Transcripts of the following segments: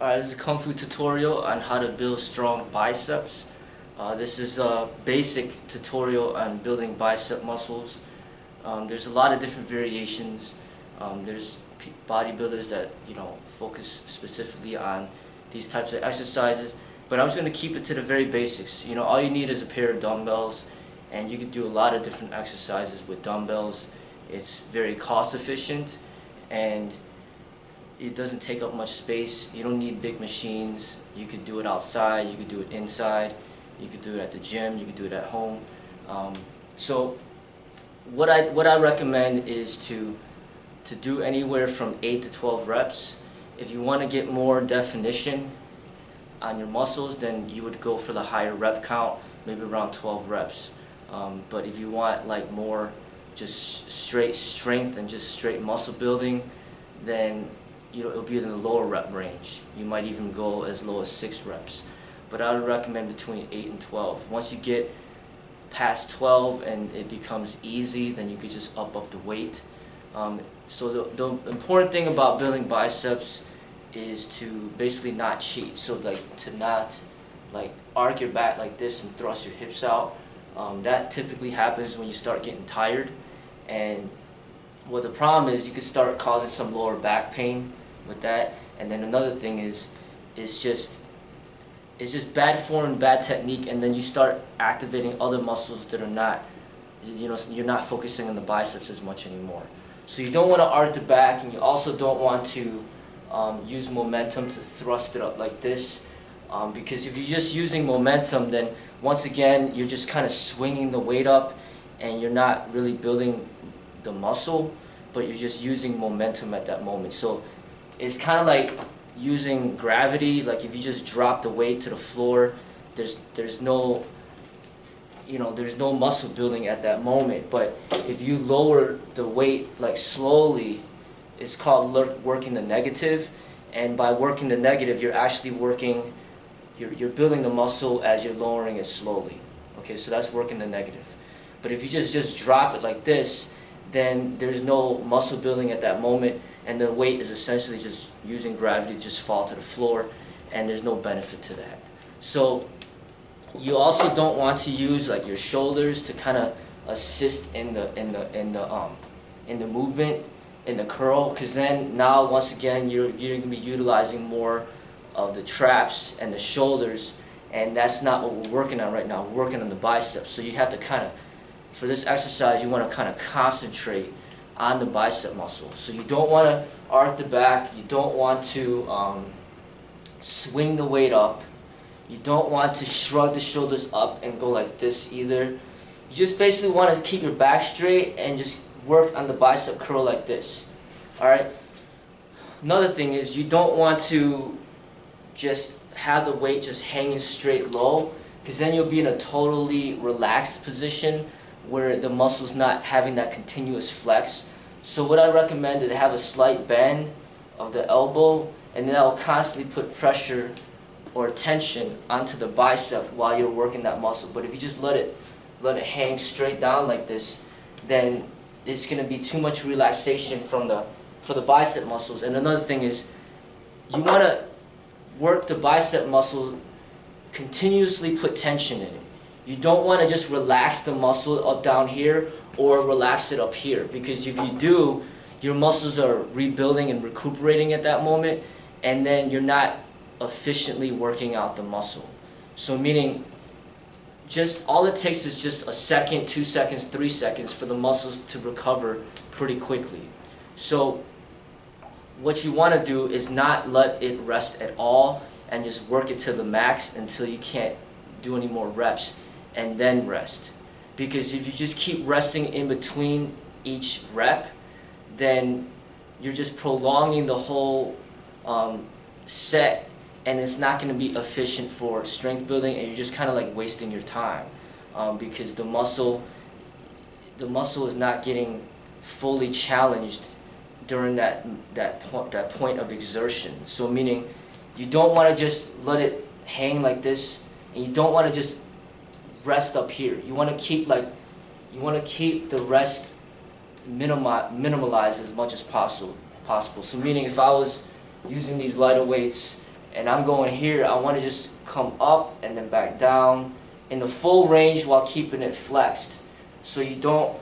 This is a Kung Fu tutorial on how to build strong biceps. This is a basic tutorial on building bicep muscles. There's a lot of different variations. There's bodybuilders that focus specifically on these types of exercises, but I'm just going to keep it to the very basics. All you need is a pair of dumbbells, and you can do a lot of different exercises with dumbbells. It's very cost efficient, and it doesn't take up much space. You don't need big machines. You could do it outside, you could do it inside, you could do it at the gym, you could do it at home. So what I recommend is to do anywhere from 8 to 12 reps. If you want to get more definition on your muscles, then you would go for the higher rep count, maybe around 12 reps. But if you want like more just straight strength and just straight muscle building, then it'll be in the lower rep range. You might even go as low as 6 reps. But I would recommend between 8 and 12. Once you get past 12 and it becomes easy, then you could just up the weight. So the important thing about building biceps is to basically not cheat. So to not arc your back like this and thrust your hips out. That typically happens when you start getting tired. And the problem is you could start causing some lower back pain with that. And then another thing is it's just bad form and bad technique, and then you start activating other muscles that are not, you're not focusing on the biceps as much anymore. So you don't want to arc the back, and you also don't want to use momentum to thrust it up like this, because if you're just using momentum, then once again you're just kind of swinging the weight up, and you're not really building the muscle, but you're just using momentum at that moment. So it's kind of like using gravity. Like if you just drop the weight to the floor, there's no muscle building at that moment. But if you lower the weight slowly, it's called working the negative. And by working the negative, you're actually you're building the muscle as you're lowering it slowly. Okay, so that's working the negative. But if you just drop it like this, then there's no muscle building at that moment, and the weight is essentially just using gravity to just fall to the floor, and there's no benefit to that. So you also don't want to use your shoulders to kind of assist in the movement, in the curl, because then now once again you're going to be utilizing more of the traps and the shoulders, and that's not what we're working on right now. We're working on the biceps. So you have to for this exercise, you want to kind of concentrate on the bicep muscle. So you don't want to arc the back, you don't want to swing the weight up, you don't want to shrug the shoulders up and go like this either. You just basically want to keep your back straight and just work on the bicep curl like this. Alright? Another thing is you don't want to just have the weight just hanging straight low, because then you'll be in a totally relaxed position where the muscle's not having that continuous flex. So what I recommend is to have a slight bend of the elbow, and then that will constantly put pressure or tension onto the bicep while you're working that muscle. But if you just let it hang straight down like this, then it's going to be too much relaxation for the bicep muscles. And another thing is you want to work the bicep muscle, continuously put tension in it. You don't want to just relax the muscle up down here or relax it up here, because if you do, your muscles are rebuilding and recuperating at that moment, and then you're not efficiently working out the muscle. So meaning all it takes is just a second, 2 seconds, 3 seconds for the muscles to recover pretty quickly. So what you want to do is not let it rest at all and just work it to the max until you can't do any more reps, and then rest. Because if you just keep resting in between each rep, then you're just prolonging the whole set, and it's not going to be efficient for strength building, and you're just kind of wasting your time, because the muscle is not getting fully challenged during that point of exertion. So meaning you don't want to just let it hang like this, and you don't want to just rest up here. You want to keep the rest minimalized as much as possible. So meaning if I was using these lighter weights and I'm going here, I want to just come up and then back down in the full range while keeping it flexed. So you don't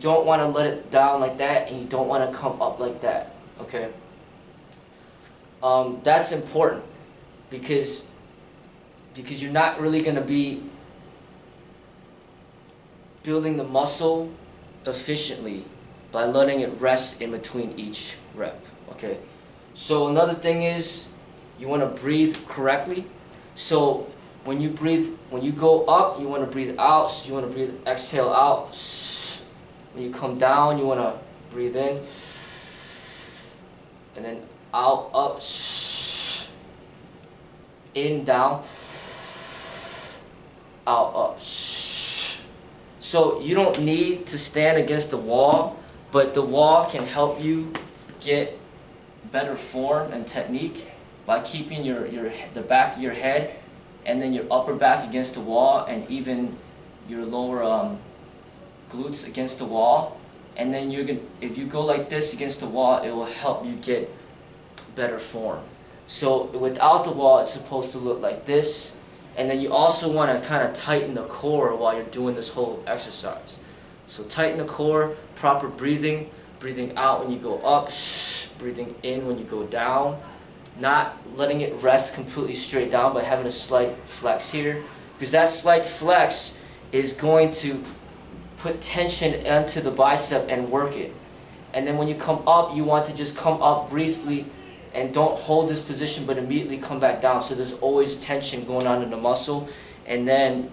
want to let it down like that, and you don't want to come up like that. Okay. That's important because you're not really going to be building the muscle efficiently by letting it rest in between each rep. Okay. So another thing is you want to breathe correctly. So when you go up, you want to breathe out. So you want to breathe, exhale out. When you come down, you want to breathe in, and then out, up, in, down, out, up. So you don't need to stand against the wall, but the wall can help you get better form and technique by keeping the back of your head and then your upper back against the wall, and even your lower glutes against the wall. And then if you go like this against the wall, it will help you get better form. So without the wall, it's supposed to look like this. And then you also want to kind of tighten the core while you're doing this whole exercise. So tighten the core, proper breathing, breathing out when you go up, breathing in when you go down, not letting it rest completely straight down, but having a slight flex here, because that slight flex is going to put tension into the bicep and work it. And then when you come up, you want to just come up briefly and don't hold this position but immediately come back down, so there's always tension going on in the muscle. And then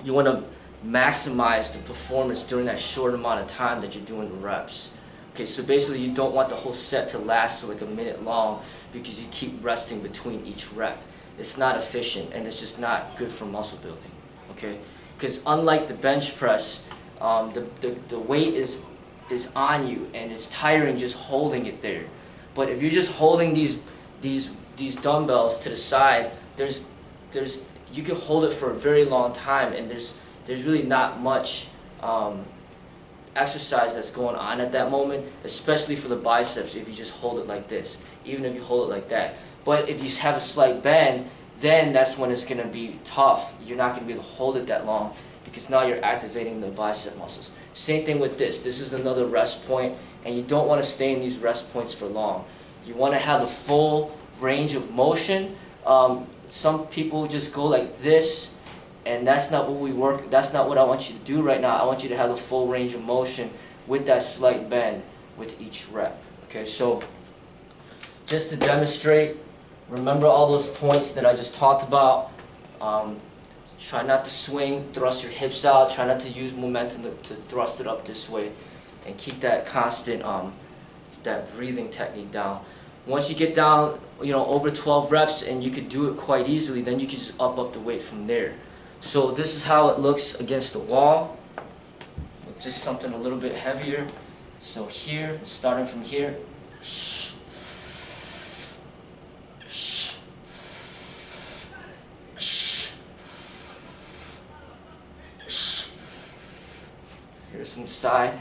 you want to maximize the performance during that short amount of time that you're doing the reps. Okay, so basically you don't want the whole set to last like a minute long because you keep resting between each rep. It's not efficient, and it's just not good for muscle building. Okay, because unlike the bench press, the weight is on you and it's tiring just holding it there. But if you're just holding these dumbbells to the side, you can hold it for a very long time, and there's really not much exercise that's going on at that moment, especially for the biceps if you just hold it like this, even if you hold it like that. But if you have a slight bend, then that's when it's going to be tough. You're not going to be able to hold it that long because now you're activating the bicep muscles. Same thing with this. This is another rest point, and you don't want to stay in these rest points for long. You want to have the full range of motion. Some people just go like this, and that's not what we work. That's not what I want you to do right now. I want you to have the full range of motion with that slight bend with each rep. Okay, so just to demonstrate, remember all those points that I just talked about. Try not to swing, thrust your hips out. Try not to use momentum to thrust it up this way, and keep that constant, that breathing technique down. Once you get down, over 12 reps, and you could do it quite easily, then you can just up the weight from there. So this is how it looks against the wall, with just something a little bit heavier. So here, starting from here. Here's from the side.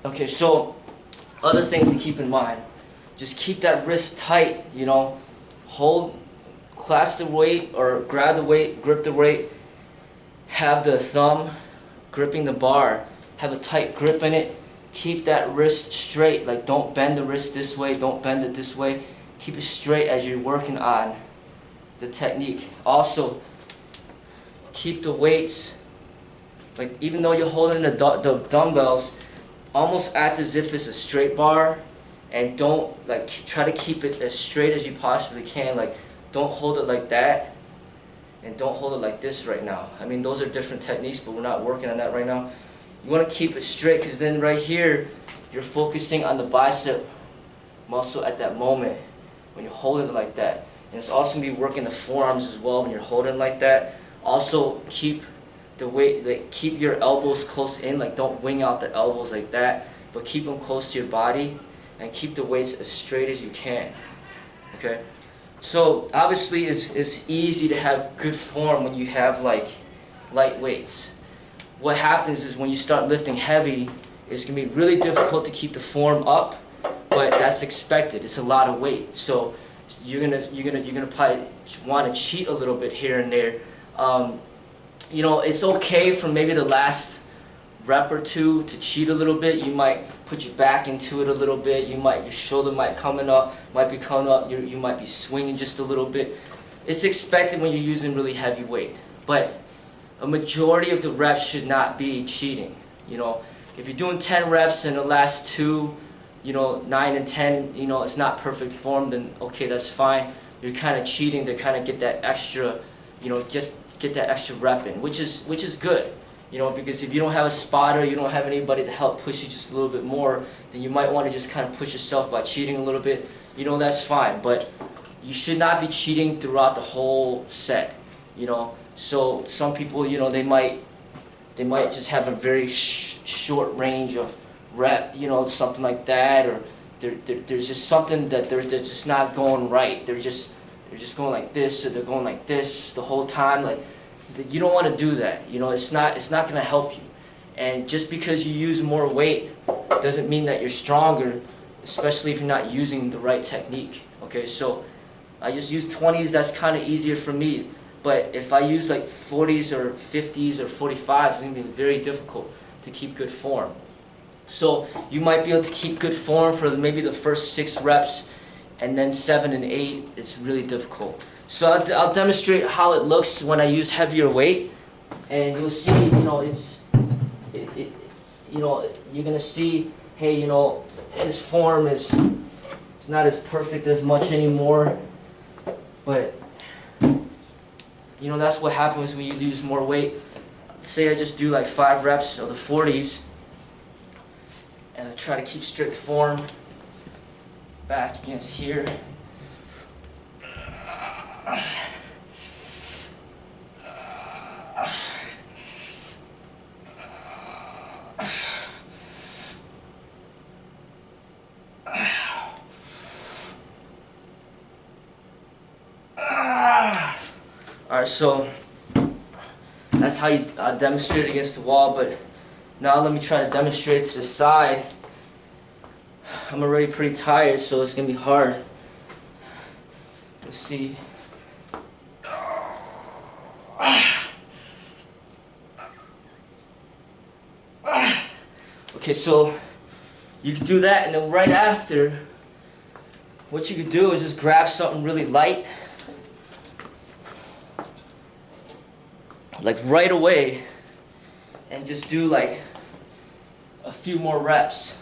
Okay, so other things to keep in mind. Just keep that wrist tight, hold, clasp the weight or grab the weight, grip the weight, have the thumb gripping the bar, have a tight grip in it, keep that wrist straight, like don't bend the wrist this way, don't bend it this way, keep it straight as you're working on the technique. Also, keep the weights, like even though you're holding the dumbbells, almost act as if it's a straight bar, and don't try to keep it as straight as you possibly can. Like don't hold it like that, and don't hold it like this right now. I mean, those are different techniques, but we're not working on that right now. You want to keep it straight, because then right here you're focusing on the bicep muscle at that moment when you're holding it like that. And it's also going to be working the forearms as well when you're holding like that. Also keep the weight, keep your elbows close in, don't wing out the elbows like that, but keep them close to your body, and keep the weights as straight as you can. Okay, so obviously it's easy to have good form when you have light weights. What happens is when you start lifting heavy, it's going to be really difficult to keep the form up, but that's expected. It's a lot of weight, so you're gonna probably want to cheat a little bit here and there. You know, it's okay for maybe the last rep or two to cheat a little bit. You might put your back into it a little bit. Your shoulder might be coming up. You might be swinging just a little bit. It's expected when you're using really heavy weight, but a majority of the reps should not be cheating. You know, if you're doing 10 reps and the last two, you know, 9 and 10, you know, it's not perfect form, then okay, that's fine. You're kind of cheating to kind of get that extra, you know, just get that extra rep in, which is good. You know, because if you don't have a spotter, you don't have anybody to help push you just a little bit more, then you might want to just kind of push yourself by cheating a little bit. You know, that's fine, but you should not be cheating throughout the whole set. You know, so some people, you know, they might just have a very short range of rep, you know, something like that, or there's just something that they're just not going right. They're just going like this, or they're going like this the whole time. Like, you don't want to do that. You know, it's not going to help you. And just because you use more weight doesn't mean that you're stronger, especially if you're not using the right technique. Okay, so I just use 20s. That's kind of easier for me. But if I use like 40s or 50s or 45s, it's going to be very difficult to keep good form. So you might be able to keep good form for maybe the first 6 reps, and then 7 and 8, it's really difficult. So I'll demonstrate how it looks when I use heavier weight, and you'll see, you know, you know, you're gonna see, hey, you know, his form is not as perfect as much anymore, but you know, that's what happens when you use more weight. Say I just do like 5 reps of the 40s, and I try to keep strict form back against here. Alright, so that's how you demonstrate it against the wall, but now let me try to demonstrate it to the side. I'm already pretty tired, so it's going to be hard. Let's see. Okay, so you can do that, and then right after, what you can do is just grab something really light, like right away, and just do like a few more reps,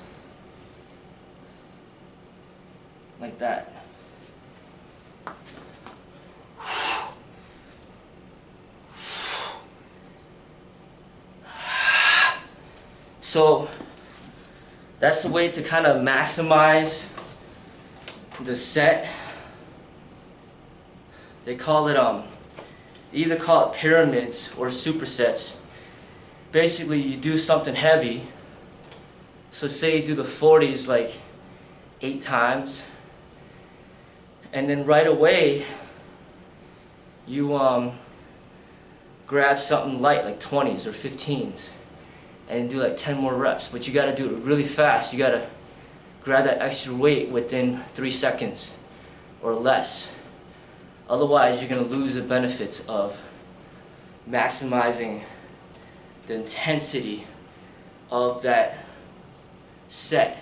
like that. So that's the way to kind of maximize the set. They call it either call it pyramids or supersets. Basically, you do something heavy. So say you do the 40s like 8 times, and then right away you grab something light like 20s or 15s and do like 10 more reps. But you got to do it really fast. You got to grab that extra weight within 3 seconds or less. Otherwise, you're going to lose the benefits of maximizing the intensity of that set.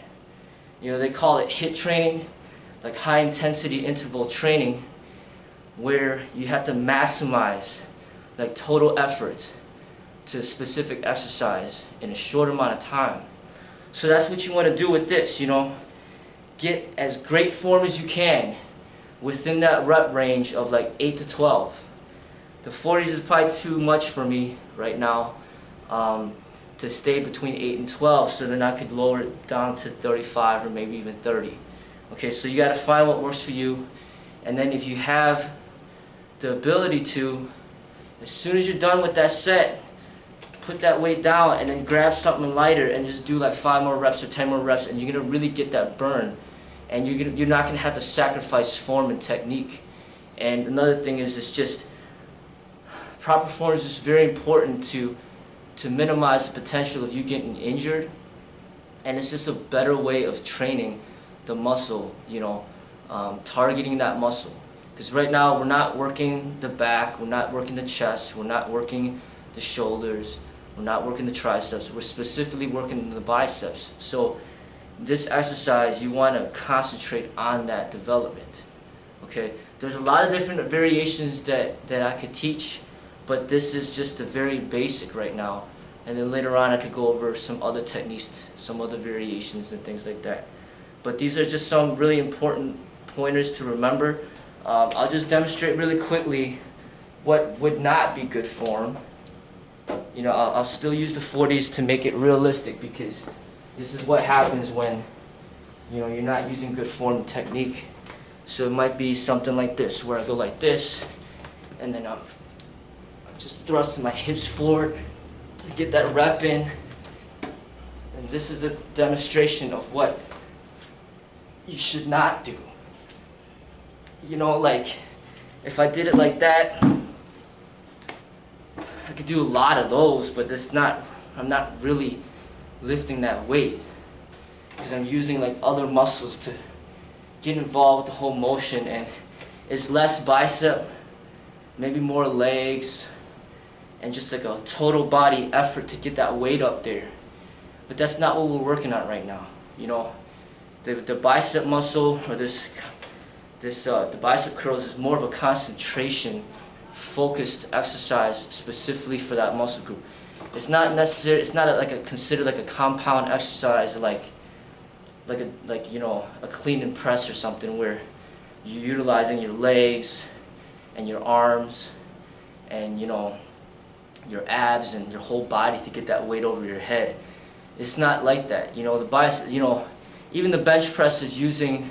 You know, they call it HIIT training, like high intensity interval training, where you have to maximize like total effort to a specific exercise in a short amount of time. So that's what you want to do with this, you know. Get as great form as you can within that rep range of like 8 to 12. The 40s is probably too much for me right now to stay between 8 and 12, so then I could lower it down to 35 or maybe even 30. Okay, so you got to find what works for you, and then if you have the ability to, as soon as you're done with that set, put that weight down and then grab something lighter and just do like 5 more reps or 10 more reps, and you're going to really get that burn. And you're not going to have to sacrifice form and technique. And another thing is, it's just proper form is just very important to minimize the potential of you getting injured, and it's just a better way of training the muscle, you know, targeting that muscle. Because right now we're not working the back, we're not working the chest, we're not working the shoulders, we're not working the triceps, we're specifically working the biceps. So this exercise, you want to concentrate on that development. Okay, there's a lot of different variations that I could teach, but this is just the very basic right now. And then later on I could go over some other techniques, some other variations and things like that. But these are just some really important pointers to remember. I'll just demonstrate really quickly what would not be good form. You know, I'll still use the 40s to make it realistic, because this is what happens when, you know, you're not using good form technique. So it might be something like this, where I go like this, and then I'm just thrusting my hips forward to get that rep in. And this is a demonstration of what you should not do. You know, like, if I did it like that, I could do a lot of those, but I'm not really lifting that weight, because I'm using like other muscles to get involved with the whole motion, and it's less bicep, maybe more legs, and just like a total body effort to get that weight up there. But that's not what we're working on right now. You know, the bicep muscle, or the bicep curls, is more of a concentration focused exercise specifically for that muscle group. It's not necessary, it's not considered like a compound exercise like you know, a clean and press or something, where you're utilizing your legs and your arms and, you know, your abs and your whole body to get that weight over your head. It's not like that. You know, the bicep, you know, even the bench press is using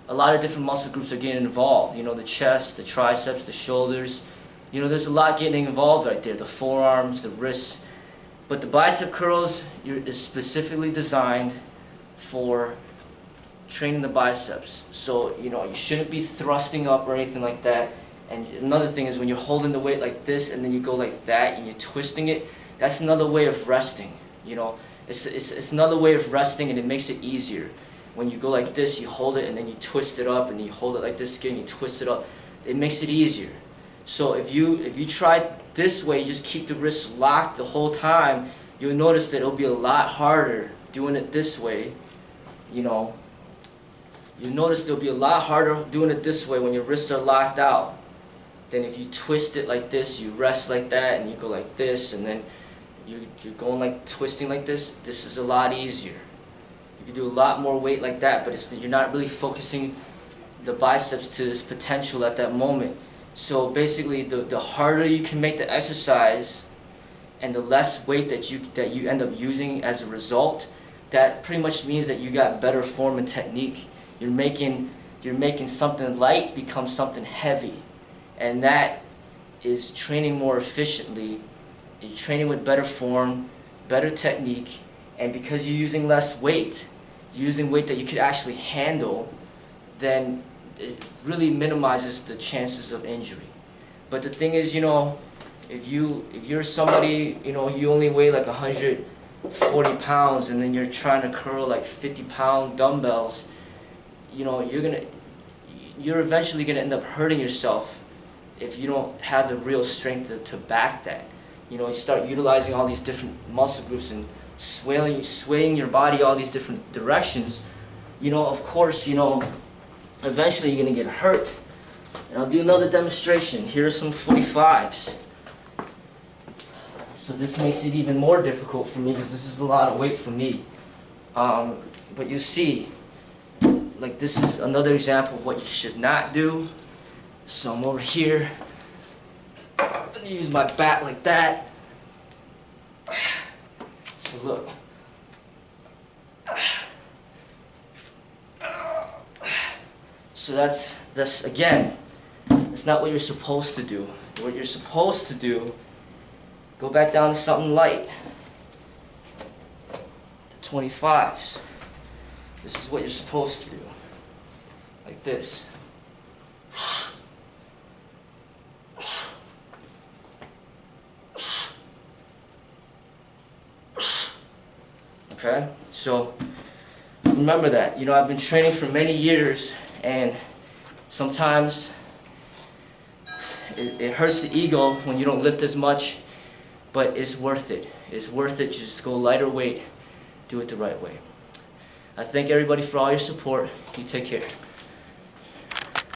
a lot of different muscle groups are getting involved. You know, the chest, the triceps, the shoulders. You know, there's a lot getting involved right there. The forearms, the wrists. But the bicep curls is specifically designed for training the biceps. So, you know, you shouldn't be thrusting up or anything like that. And another thing is, when you're holding the weight like this and then you go like that and you're twisting it, that's another way of resting. You know, it's another way of resting, and it makes it easier. When you go like this, you hold it and then you twist it up, and then you hold it like this again, you twist it up. It makes it easier. So if you try this way, you just keep the wrists locked the whole time, you'll notice that it'll be a lot harder doing it this way. You know, you'll notice it'll be a lot harder doing it this way when your wrists are locked out than if you twist it like this, you rest like that, and you go like this, and then you're going like twisting like this. This is a lot easier. You can do a lot more weight like that, but you're not really focusing the biceps to this potential at that moment. So basically, the harder you can make the exercise, and the less weight that you end up using as a result, that pretty much means that you got better form and technique. You're making something light become something heavy, and that is training more efficiently. You're training with better form, better technique, and because you're using less weight, you're using weight that you could actually handle, then it really minimizes the chances of injury. But the thing is, you know, if you're somebody, you know, you only weigh like 140 pounds, and then you're trying to curl like 50-pound dumbbells, you know, you're eventually gonna end up hurting yourself if you don't have the real strength to back that. You know, you start utilizing all these different muscle groups and swaying your body all these different directions. You know, of course, you know, eventually you're gonna get hurt. And I'll do another demonstration. Here are some 45s. So this makes it even more difficult for me, because this is a lot of weight for me. But you see, like, this is another example of what you should not do. So I'm over here. I'm gonna use my back like that. So look. So that's again, that's not what you're supposed to do. What you're supposed to do, go back down to something light. The 25s. This is what you're supposed to do. Like this. Okay, so remember that. You know, I've been training for many years, and sometimes it hurts the ego when you don't lift as much, but it's worth it. It's worth it. Just go lighter weight, do it the right way. I thank everybody for all your support. You take care.